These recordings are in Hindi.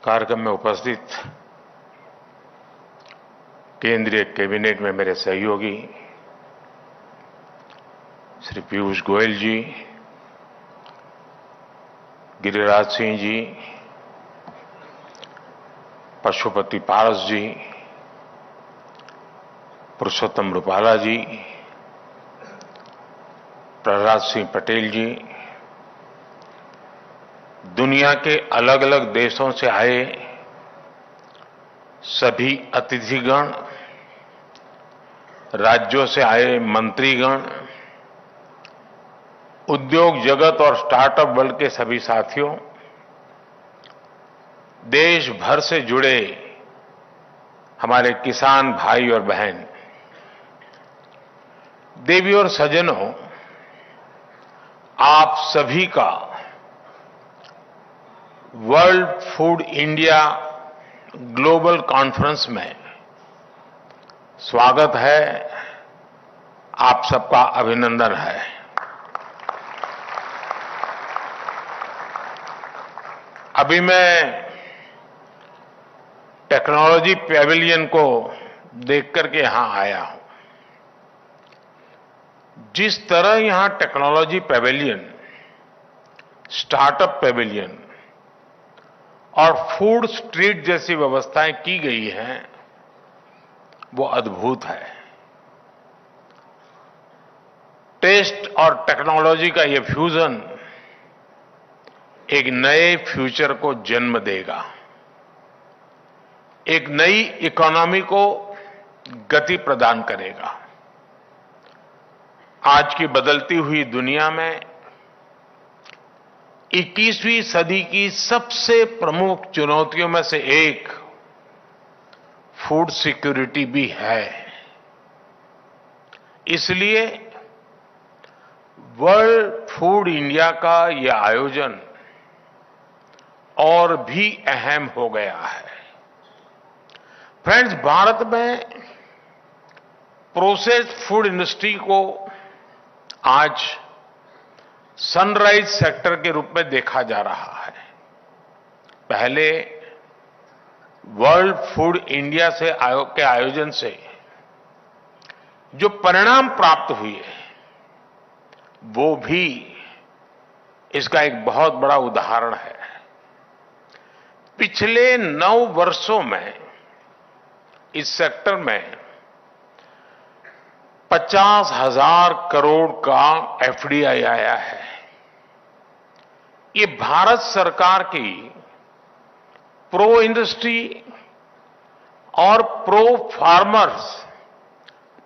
कार्यक्रम में उपस्थित केंद्रीय कैबिनेट में मेरे सहयोगी श्री पीयूष गोयल जी, गिरिराज सिंह जी, पशुपति पारस जी, पुरुषोत्तम रूपाला जी, प्रहलाद सिंह पटेल जी, दुनिया के अलग अलग देशों से आए सभी अतिथिगण, राज्यों से आए मंत्रीगण, उद्योग जगत और स्टार्टअप वर्ल्ड के सभी साथियों, देश भर से जुड़े हमारे किसान भाई और बहन, देवी और सज्जनों, आप सभी का world food India global conference में स्वागत है। आप सबका अभिनंदन है। अभी मैं टेक्नोलॉजी पैविलियन को देख करके यहां आया हूं। जिस तरह यहां टेक्नोलॉजी पैविलियन, स्टार्टअप पैविलियन और फूड स्ट्रीट जैसी व्यवस्थाएं की गई हैं, वो अद्भुत है। टेस्ट और टेक्नोलॉजी का ये फ्यूजन एक नए फ्यूचर को जन्म देगा, एक नई इकोनॉमी को गति प्रदान करेगा। आज की बदलती हुई दुनिया में 21वीं सदी की सबसे प्रमुख चुनौतियों में से एक फूड सिक्योरिटी भी है। इसलिए वर्ल्ड फूड इंडिया का यह आयोजन और भी अहम हो गया है। फ्रेंड्स, भारत में प्रोसेस्ड फूड इंडस्ट्री को आज सनराइज सेक्टर के रूप में देखा जा रहा है। पहले वर्ल्ड फूड इंडिया से के आयोजन से जो परिणाम प्राप्त हुए, वो भी इसका एक बहुत बड़ा उदाहरण है। पिछले 9 वर्षों में इस सेक्टर में 50,000 करोड़ का एफडीआई आया है। ये भारत सरकार की प्रो इंडस्ट्री और प्रो फार्मर्स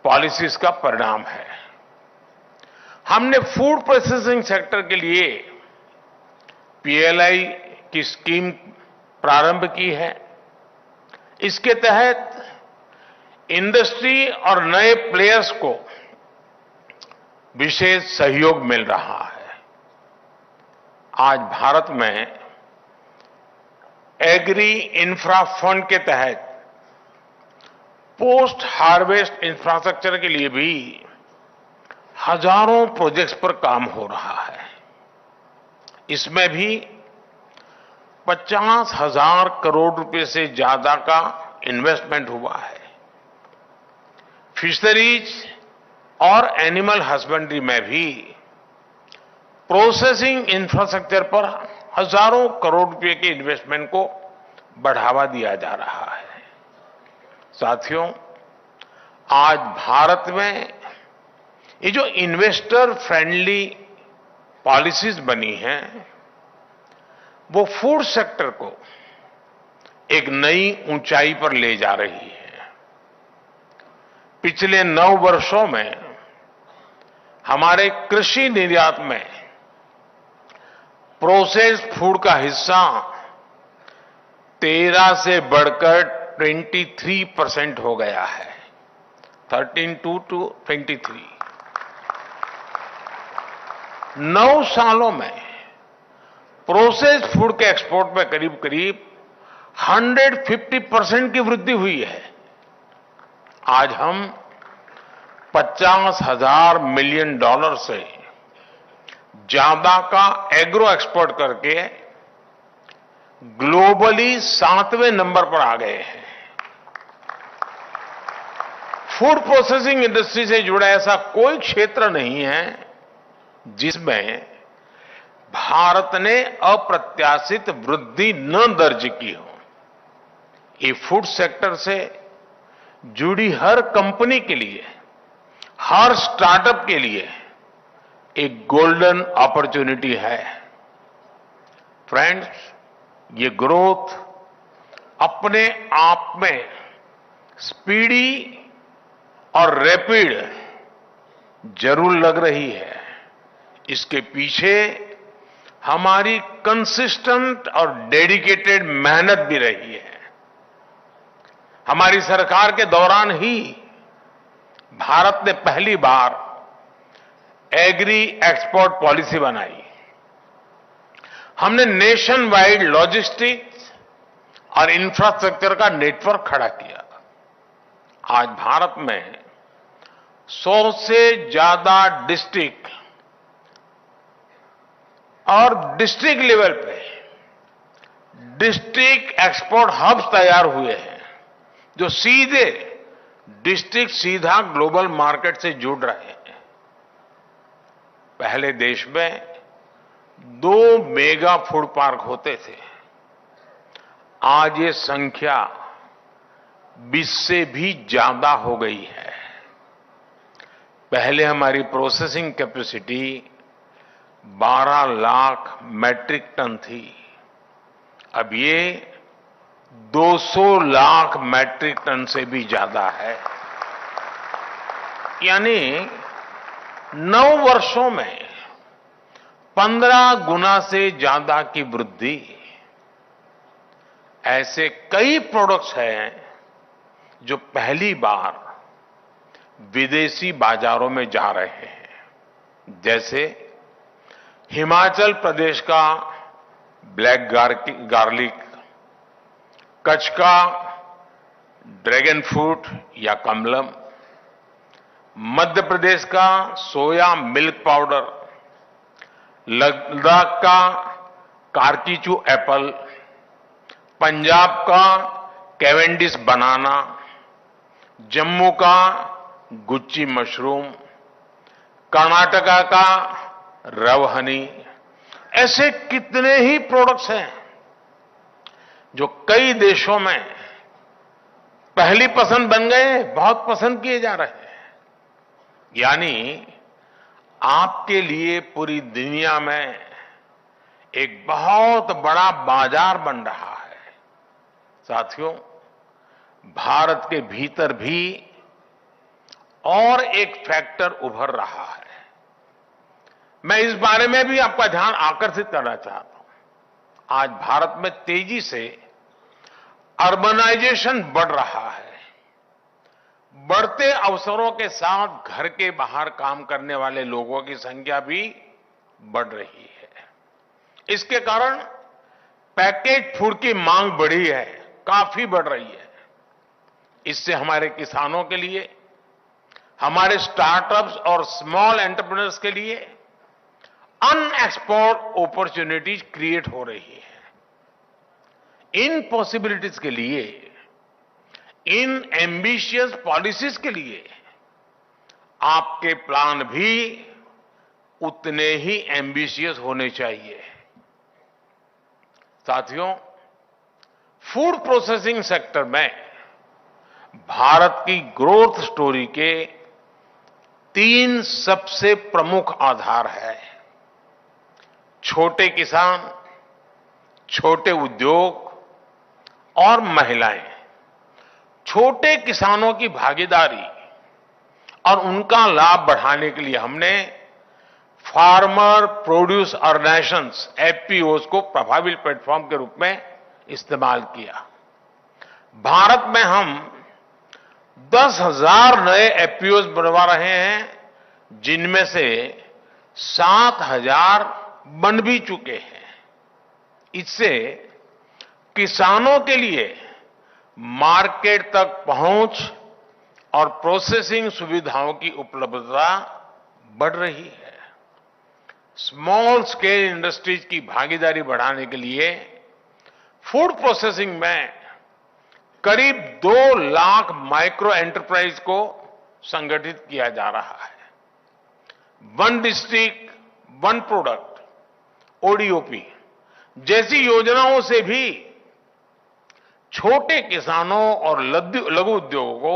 पॉलिसीज का परिणाम है। हमने फूड प्रोसेसिंग सेक्टर के लिए पीएलआई की स्कीम प्रारंभ की है। इसके तहत इंडस्ट्री और नए प्लेयर्स को विशेष सहयोग मिल रहा है। आज भारत में एग्री इंफ्रा फंड के तहत पोस्ट हार्वेस्ट इंफ्रास्ट्रक्चर के लिए भी हजारों प्रोजेक्ट्स पर काम हो रहा है। इसमें भी 50,000 करोड़ रुपए से ज्यादा का इन्वेस्टमेंट हुआ है। फिशरीज और एनिमल हस्बेंड्री में भी प्रोसेसिंग इंफ्रास्ट्रक्चर पर हजारों करोड़ रुपए के इन्वेस्टमेंट को बढ़ावा दिया जा रहा है। साथियों, आज भारत में ये जो इन्वेस्टर फ्रेंडली पॉलिसीज बनी हैं, वो फूड सेक्टर को एक नई ऊंचाई पर ले जा रही है। पिछले 9 वर्षों में हमारे कृषि निर्यात में प्रोसेस्ड फूड का हिस्सा 13 से बढ़कर 23% हो गया है। 13 to 23। 9 सालों में प्रोसेस्ड फूड के एक्सपोर्ट में करीब करीब 150% की वृद्धि हुई है। आज हम $50,000 मिलियन से ज्यादा का एग्रो एक्सपोर्ट करके ग्लोबली 7वें नंबर पर आ गए हैं। फूड प्रोसेसिंग इंडस्ट्री से जुड़ा ऐसा कोई क्षेत्र नहीं है जिसमें भारत ने अप्रत्याशित वृद्धि न दर्ज की हो। ये फूड सेक्टर से जुड़ी हर कंपनी के लिए, हर स्टार्टअप के लिए एक गोल्डन अपॉर्चुनिटी है। फ्रेंड्स, ये ग्रोथ अपने आप में स्पीडी और रैपिड जरूर लग रही है। इसके पीछे हमारी कंसिस्टेंट और डेडिकेटेड मेहनत भी रही है। हमारी सरकार के दौरान ही भारत ने पहली बार एग्री एक्सपोर्ट पॉलिसी बनाई। हमने नेशन वाइड लॉजिस्टिक्स और इंफ्रास्ट्रक्चर का नेटवर्क खड़ा किया। आज भारत में 100 से ज्यादा डिस्ट्रिक्ट और डिस्ट्रिक्ट लेवल पे डिस्ट्रिक्ट एक्सपोर्ट हब्स तैयार हुए हैं, जो सीधे डिस्ट्रिक्ट सीधा ग्लोबल मार्केट से जुड़ रहे हैं। पहले देश में 2 मेगा फूड पार्क होते थे। आज ये संख्या 20 से भी ज्यादा हो गई है। पहले हमारी processing capacity 12 lakh metric ton थी। अब ये 200 लाख मैट्रिक टन से भी ज्यादा है। यानी 9 वर्षों में 15 गुना से ज्यादा की वृद्धि। ऐसे कई प्रोडक्ट्स हैं जो पहली बार विदेशी बाजारों में जा रहे हैं, जैसे हिमाचल प्रदेश का ब्लैक गार्लिक, कच्छ का ड्रैगन फ्रूट या कमलम, मध्य प्रदेश का सोया मिल्क पाउडर, लद्दाख का कारकीचू एप्पल, पंजाब का कैवेंडिश बनाना, जम्मू का गुच्ची मशरूम, कर्नाटका का रव हनी। ऐसे कितने ही प्रोडक्ट्स हैं जो कई देशों में पहली पसंद बन गए, बहुत पसंद किए जा रहे हैं। यानी आपके लिए पूरी दुनिया में एक बहुत बड़ा बाजार बन रहा है। साथियों, भारत के भीतर भी और एक फैक्टर उभर रहा है। मैं इस बारे में भी आपका ध्यान आकर्षित करना चाहता हूं। आज भारत में तेजी से अर्बनाइजेशन बढ़ रहा है। बढ़ते अवसरों के साथ घर के बाहर काम करने वाले लोगों की संख्या भी बढ़ रही है। इसके कारण पैकेज फूड की मांग बढ़ी है, काफी बढ़ रही है। इससे हमारे किसानों के लिए, हमारे स्टार्टअप्स और स्मॉल एंटरप्रेन्योर्स के लिए अनएक्सप्लोर्ड अपॉर्चुनिटीज क्रिएट हो रही है। इन पॉसिबिलिटीज के लिए, इन एम्बिशियस पॉलिसीज के लिए आपके प्लान भी उतने ही एम्बिशियस होने चाहिए। साथियों, फूड प्रोसेसिंग सेक्टर में भारत की ग्रोथ स्टोरी के 3 सबसे प्रमुख आधार है। छोटे किसान, छोटे उद्योग और महिलाएं। छोटे किसानों की भागीदारी और उनका लाभ बढ़ाने के लिए हमने फार्मर प्रोड्यूस ऑर्गेनाइजेशंस एफपीओज को प्रभावी प्लेटफॉर्म के रूप में इस्तेमाल किया। भारत में हम 10,000 नए एफपीओज बनवा रहे हैं, जिनमें से 7,000 बन भी चुके हैं। इससे किसानों के लिए मार्केट तक पहुंच और प्रोसेसिंग सुविधाओं की उपलब्धता बढ़ रही है। स्मॉल स्केल इंडस्ट्रीज की भागीदारी बढ़ाने के लिए फूड प्रोसेसिंग में करीब 2 लाख माइक्रो एंटरप्राइज को संगठित किया जा रहा है। One district one product ODOP जैसी योजनाओं से भी छोटे किसानों और लघु उद्योगों को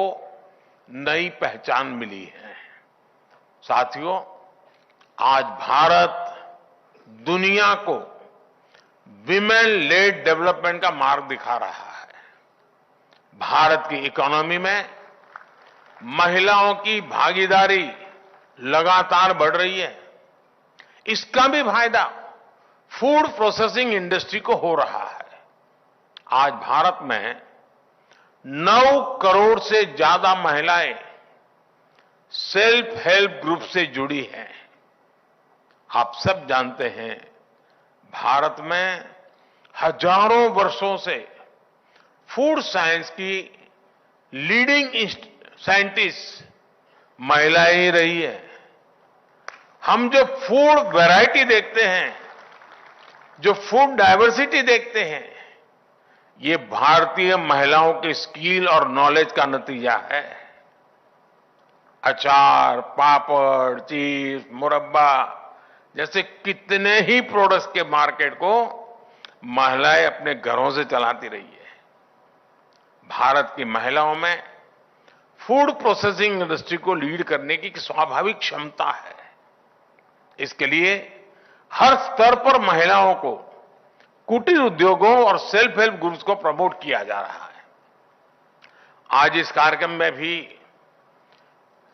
नई पहचान मिली है। साथियों, आज भारत दुनिया को विमेन लेड डेवलपमेंट का मार्ग दिखा रहा है। भारत की इकोनॉमी में महिलाओं की भागीदारी लगातार बढ़ रही है। इसका भी फायदा फूड प्रोसेसिंग इंडस्ट्री को हो रहा है। आज भारत में 9 करोड़ से ज्यादा महिलाएं सेल्फ हेल्प ग्रुप से जुड़ी हैं। आप सब जानते हैं, भारत में हजारों वर्षों से फूड साइंस की लीडिंग साइंटिस्ट महिलाएं ही रही है। हम जो फूड वैरायटी देखते हैं, जो फूड डाइवर्सिटी देखते हैं, ये भारतीय महिलाओं की स्किल और नॉलेज का नतीजा है। अचार, पापड़, चीज, मुरब्बा जैसे कितने ही प्रोडक्ट्स के मार्केट को महिलाएं अपने घरों से चलाती रही है। भारत की महिलाओं में फूड प्रोसेसिंग इंडस्ट्री को लीड करने की स्वाभाविक क्षमता है। इसके लिए हर स्तर पर महिलाओं को कुटीर उद्योगों और सेल्फ हेल्प ग्रुप्स को प्रमोट किया जा रहा है। आज इस कार्यक्रम में भी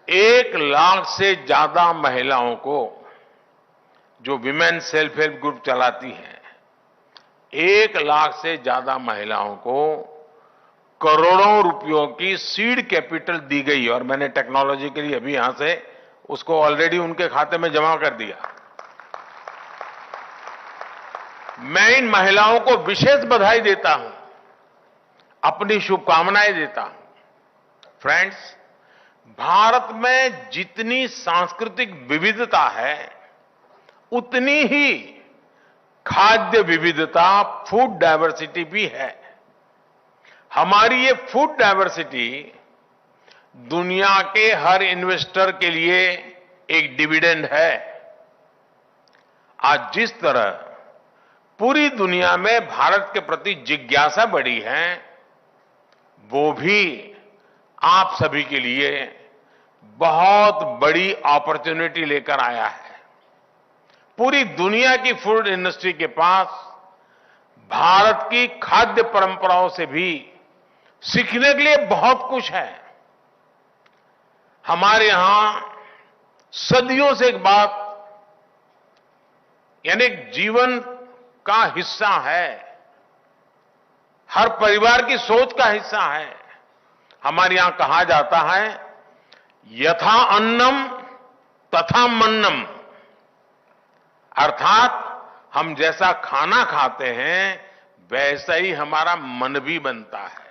1 लाख से ज्यादा महिलाओं को, जो विमेन सेल्फ हेल्प ग्रुप चलाती हैं, 1 लाख से ज्यादा महिलाओं को करोड़ों रुपयों की सीड कैपिटल दी गई और मैंने टेक्नोलॉजी के लिए अभी यहां से उसको ऑलरेडी उनके खाते में जमा कर दिया। मैं इन महिलाओं को विशेष बधाई देता हूं, अपनी शुभकामनाएं देता हूं। फ्रेंड्स, भारत में जितनी सांस्कृतिक विविधता है, उतनी ही खाद्य विविधता, फूड डाइवर्सिटी भी है। हमारी ये फूड डाइवर्सिटी दुनिया के हर इन्वेस्टर के लिए एक डिविडेंड है। आज जिस तरह पूरी दुनिया में भारत के प्रति जिज्ञासा बढ़ी है, वो भी आप सभी के लिए बहुत बड़ी अपॉर्चुनिटी लेकर आया है। पूरी दुनिया की फूड इंडस्ट्री के पास भारत की खाद्य परंपराओं से भी सीखने के लिए बहुत कुछ है। हमारे यहां सदियों से एक बात, यानी जीवन का हिस्सा है, हर परिवार की सोच का हिस्सा है। हमारे यहां कहा जाता है, यथा अन्नम तथा मन्नम, अर्थात हम जैसा खाना खाते हैं वैसा ही हमारा मन भी बनता है।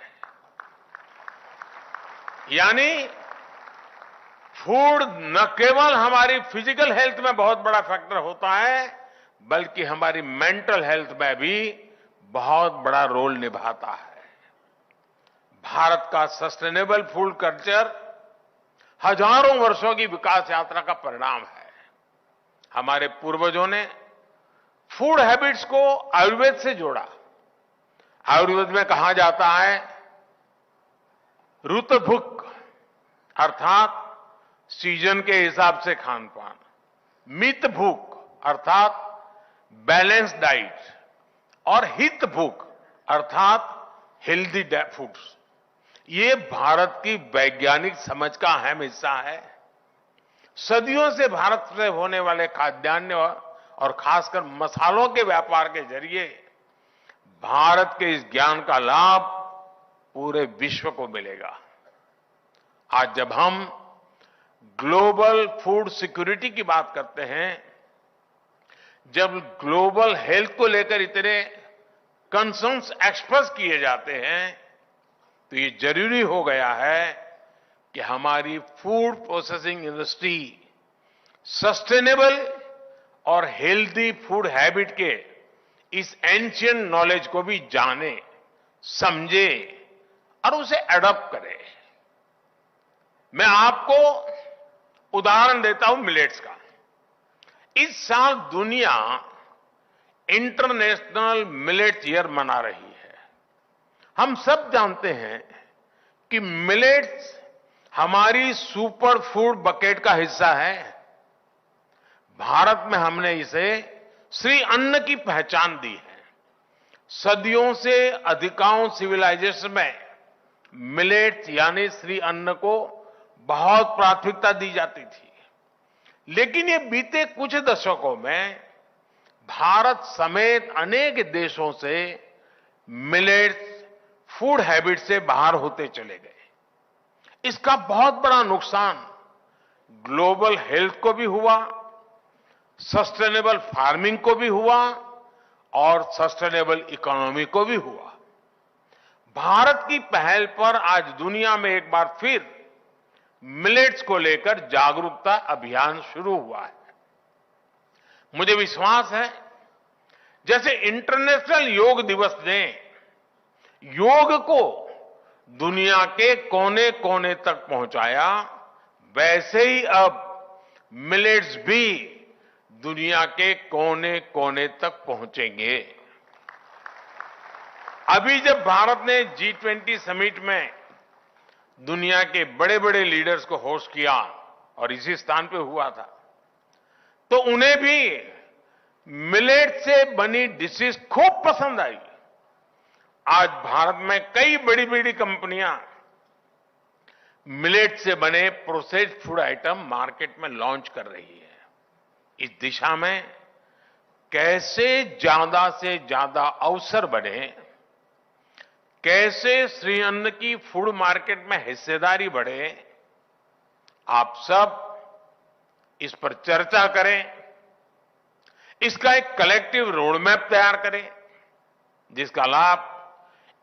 यानी फूड न केवल हमारी फिजिकल हेल्थ में बहुत बड़ा फैक्टर होता है, बल्कि हमारी मेंटल हेल्थ में भी बहुत बड़ा रोल निभाता है। भारत का सस्टेनेबल फूड कल्चर हजारों वर्षों की विकास यात्रा का परिणाम है। हमारे पूर्वजों ने फूड हैबिट्स को आयुर्वेद से जोड़ा। आयुर्वेद में कहा जाता है, ऋत भुक अर्थात सीजन के हिसाब से खान पान, मित भूख अर्थात बैलेंस डाइट, और हित भूख अर्थात हेल्दी फूड्स। ये भारत की वैज्ञानिक समझ का अहम हिस्सा है। सदियों से भारत से होने वाले खाद्यान्न और खासकर मसालों के व्यापार के जरिए भारत के इस ज्ञान का लाभ पूरे विश्व को मिलेगा। आज जब हम ग्लोबल फूड सिक्योरिटी की बात करते हैं, जब ग्लोबल हेल्थ को लेकर इतने कंसर्न्स एक्सप्रेस किए जाते हैं, तो ये जरूरी हो गया है कि हमारी फूड प्रोसेसिंग इंडस्ट्री सस्टेनेबल और हेल्दी फूड हैबिट के इस एंशियंट नॉलेज को भी जाने, समझे और उसे एडॉप्ट करे। मैं आपको उदाहरण देता हूं मिलेट्स का। इस साल दुनिया इंटरनेशनल मिलेट ईयर मना रही है। हम सब जानते हैं कि मिलेट्स हमारी सुपर फूड बकेट का हिस्सा है। भारत में हमने इसे श्री अन्न की पहचान दी है। सदियों से अधिकांश सिविलाइजेशन में मिलेट्स यानी श्री अन्न को बहुत प्राथमिकता दी जाती थी। लेकिन ये बीते कुछ दशकों में भारत समेत अनेक देशों से मिलेट्स फूड हैबिट से बाहर होते चले गए। इसका बहुत बड़ा नुकसान ग्लोबल हेल्थ को भी हुआ, सस्टेनेबल फार्मिंग को भी हुआ और सस्टेनेबल इकोनॉमी को भी हुआ। भारत की पहल पर आज दुनिया में एक बार फिर मिलेट्स को लेकर जागरूकता अभियान शुरू हुआ है। मुझे विश्वास है, जैसे इंटरनेशनल योग दिवस ने योग को दुनिया के कोने कोने तक पहुंचाया, वैसे ही अब मिलेट्स भी दुनिया के कोने कोने तक पहुंचेंगे। अभी जब भारत ने G20 समिट में दुनिया के बड़े बड़े लीडर्स को होस्ट किया और इसी स्थान पे हुआ था, तो उन्हें भी मिलेट से बनी डिशेस खूब पसंद आई। आज भारत में कई बड़ी बड़ी कंपनियां मिलेट से बने प्रोसेस्ड फूड आइटम मार्केट में लॉन्च कर रही है। इस दिशा में कैसे ज्यादा से ज्यादा अवसर बने, कैसे श्री अन्न की फूड मार्केट में हिस्सेदारी बढ़े, आप सब इस पर चर्चा करें, इसका एक कलेक्टिव रोड मैप तैयार करें, जिसका लाभ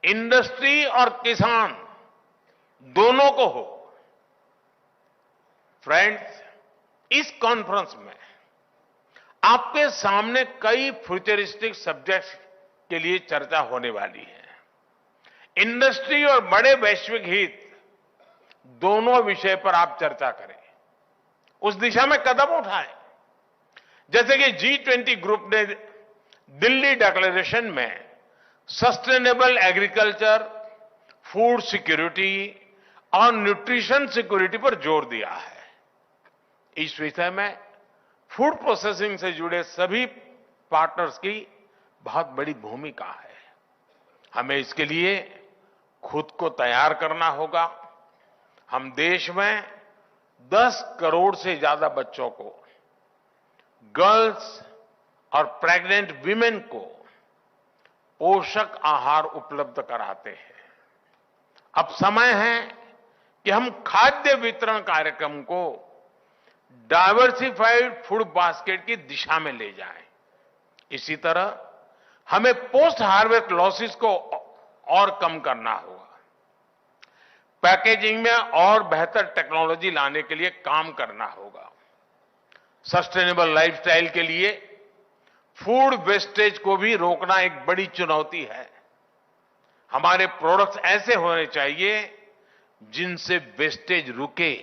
इंडस्ट्री और किसान दोनों को हो। फ्रेंड्स, इस कॉन्फ्रेंस में आपके सामने कई फ्यूचरिस्टिक सब्जेक्ट्स के लिए चर्चा होने वाली है। इंडस्ट्री और बड़े वैश्विक हित दोनों विषय पर आप चर्चा करें, उस दिशा में कदम उठाएं। जैसे कि G20 ग्रुप ने दिल्ली डिक्लेरेशन में सस्टेनेबल एग्रीकल्चर, फूड सिक्योरिटी और न्यूट्रिशन सिक्योरिटी पर जोर दिया है। इस विषय में फूड प्रोसेसिंग से जुड़े सभी पार्टनर्स की बहुत बड़ी भूमिका है। हमें इसके लिए खुद को तैयार करना होगा। हम देश में 10 करोड़ से ज्यादा बच्चों को, गर्ल्स और प्रेग्नेंट वीमेन को पोषक आहार उपलब्ध कराते हैं। अब समय है कि हम खाद्य वितरण कार्यक्रम को डाइवर्सिफाइड फूड बास्केट की दिशा में ले जाएं। इसी तरह हमें पोस्ट हार्वेस्ट लॉसेस को और कम करना होगा। पैकेजिंग में और बेहतर टेक्नोलॉजी लाने के लिए काम करना होगा। सस्टेनेबल लाइफस्टाइल के लिए फूड वेस्टेज को भी रोकना एक बड़ी चुनौती है। हमारे प्रोडक्ट्स ऐसे होने चाहिए जिनसे वेस्टेज रुके।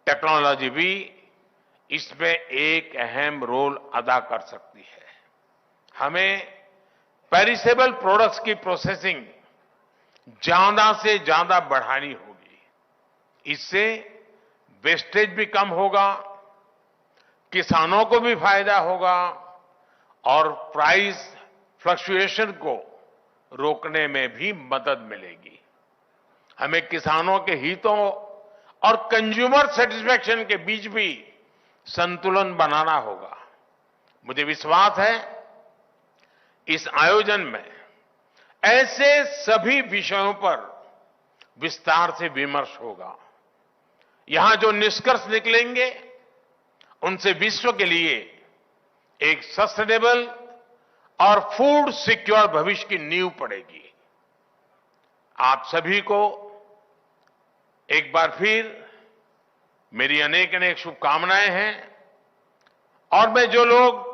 टेक्नोलॉजी भी इसमें एक अहम रोल अदा कर सकती है। हमें पेरिसेबल प्रोडक्ट्स की प्रोसेसिंग ज्यादा से ज्यादा बढ़ानी होगी। इससे वेस्टेज भी कम होगा, किसानों को भी फायदा होगा और प्राइस फ्लक्चुएशन को रोकने में भी मदद मिलेगी। हमें किसानों के हितों और कंज्यूमर सेटिस्फैक्शन के बीच भी संतुलन बनाना होगा। मुझे विश्वास है इस आयोजन में ऐसे सभी विषयों पर विस्तार से विमर्श होगा। यहां जो निष्कर्ष निकलेंगे उनसे विश्व के लिए एक सस्टेनेबल और फूड सिक्योर भविष्य की नींव पड़ेगी। आप सभी को एक बार फिर मेरी अनेक अनेक शुभकामनाएं हैं और मैं जो लोग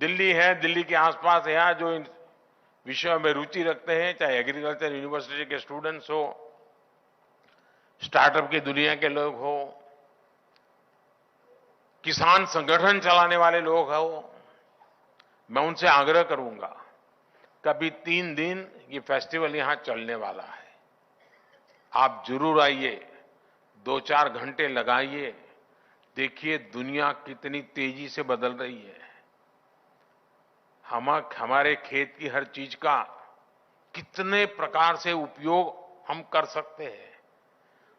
दिल्ली है, दिल्ली के आसपास यहाँ जो इन विषयों में रुचि रखते हैं, चाहे एग्रीकल्चर यूनिवर्सिटी के स्टूडेंट्स हो, स्टार्टअप की दुनिया के लोग हो, किसान संगठन चलाने वाले लोग हो, मैं उनसे आग्रह करूंगा, कभी 3 दिन ये फेस्टिवल यहां चलने वाला है, आप जरूर आइए, 2-4 घंटे लगाइए, देखिए दुनिया कितनी तेजी से बदल रही है। हमारे खेत की हर चीज का कितने प्रकार से उपयोग हम कर सकते हैं,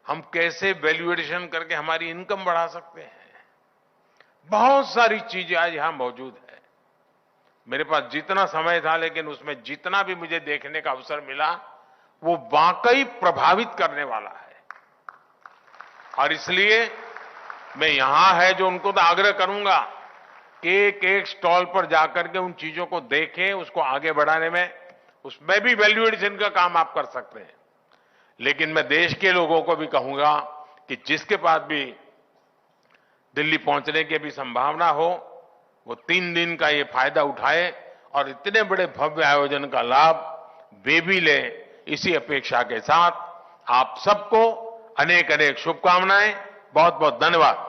हम कैसे वैल्यू एडिशन करके हमारी इनकम बढ़ा सकते हैं। बहुत सारी चीजें आज यहां मौजूद है। मेरे पास जितना समय था, लेकिन उसमें जितना भी मुझे देखने का अवसर मिला, वो वाकई प्रभावित करने वाला है। और इसलिए मैं यहां है जो उनको तो आग्रह करूंगा कि एक एक स्टॉल पर जाकर के उन चीजों को देखें, उसको आगे बढ़ाने में, उसमें भी वैल्यू एडिशन का काम आप कर सकते हैं। लेकिन मैं देश के लोगों को भी कहूंगा कि जिसके पास भी दिल्ली पहुंचने की भी संभावना हो, वो 3 दिन का ये फायदा उठाए और इतने बड़े भव्य आयोजन का लाभ वे भी ले। इसी अपेक्षा के साथ आप सबको अनेक अनेक शुभकामनाएं। बहुत बहुत धन्यवाद।